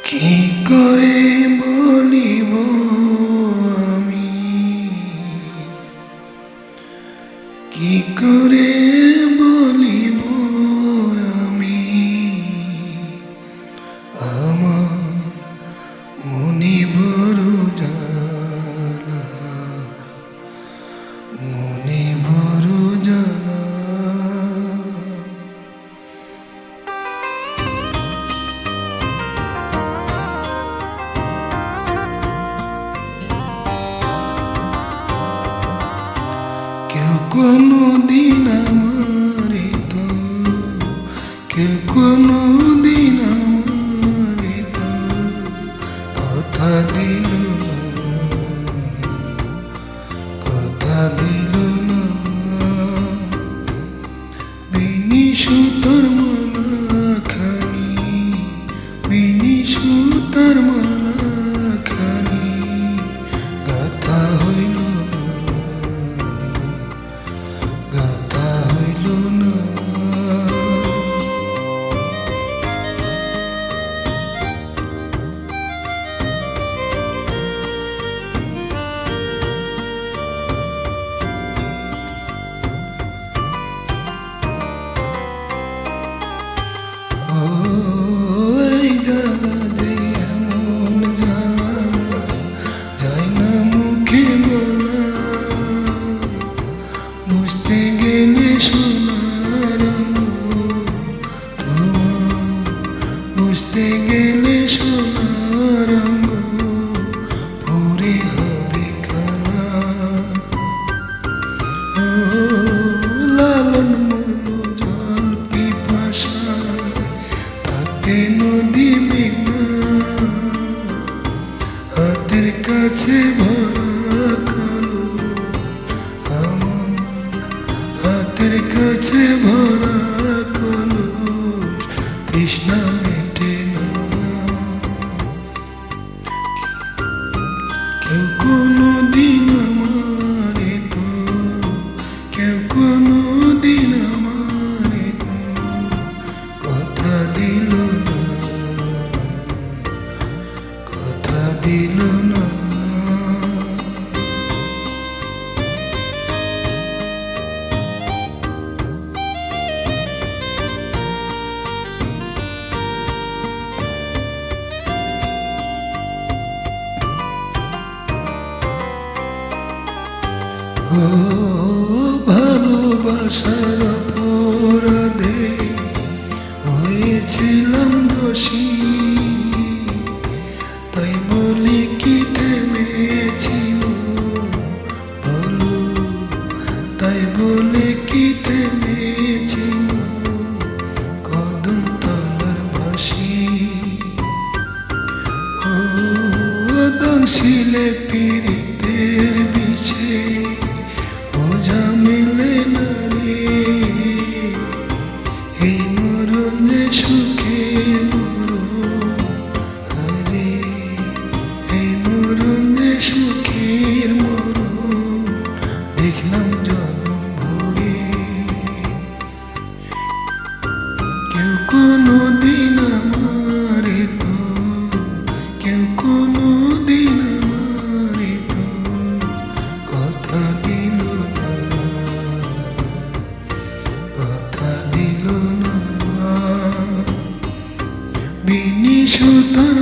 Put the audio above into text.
কি করে বলিব আমি, কি করে বলিব আমি, আমার মনে বড় জ্বালা, মনে বড় জ্বালা। কেউ কোনদিন আমারে তো, কেউ কোনদিন আমারে তো কথা দিল না, কথা দিল না। বিনি সুতার মালা খানি, বিনি সুতার মালা খানি গাথা হইল না, গাথা হইল না। ওই জ্বালা যে এমন জ্বালা, যায় না মুখে বলা, বুঝতে গেলে সোনার বুঝতে গেলে সোনার ভোরে হবে কানা। ও লালন মন জল পিপাসা, তাতে নদী মেঘনা, হাতের কাছে ভরা কালো, আমার হাতের কাছে ভরা কালো, তৃষ্ণা মেটে না। কেউ কোনদিন আমারে তো, কেউ কোনদিন আমারে তো কথা দিল না, কথা দিল না। ও ভালোবাসার অপরাধে হয়েছিলাম দোষী, তাই বলি কি থেমেছিল বলো, তাই বলে কি থেমেছিল কদম তলার ভাসি। ও দংশিলে পীড়িতের বিষে ওঝা মেলে না রে, এই মরণ যে সুখের মরণ, আরে এই মরণ যে সুখের মরণ, দেখলাম জনম ভরে। কেউ কোনদিন আমারে তো, কেউ কোনদিন আমারে তো কথা দিল না, কথা দিল না। বিনি সুতার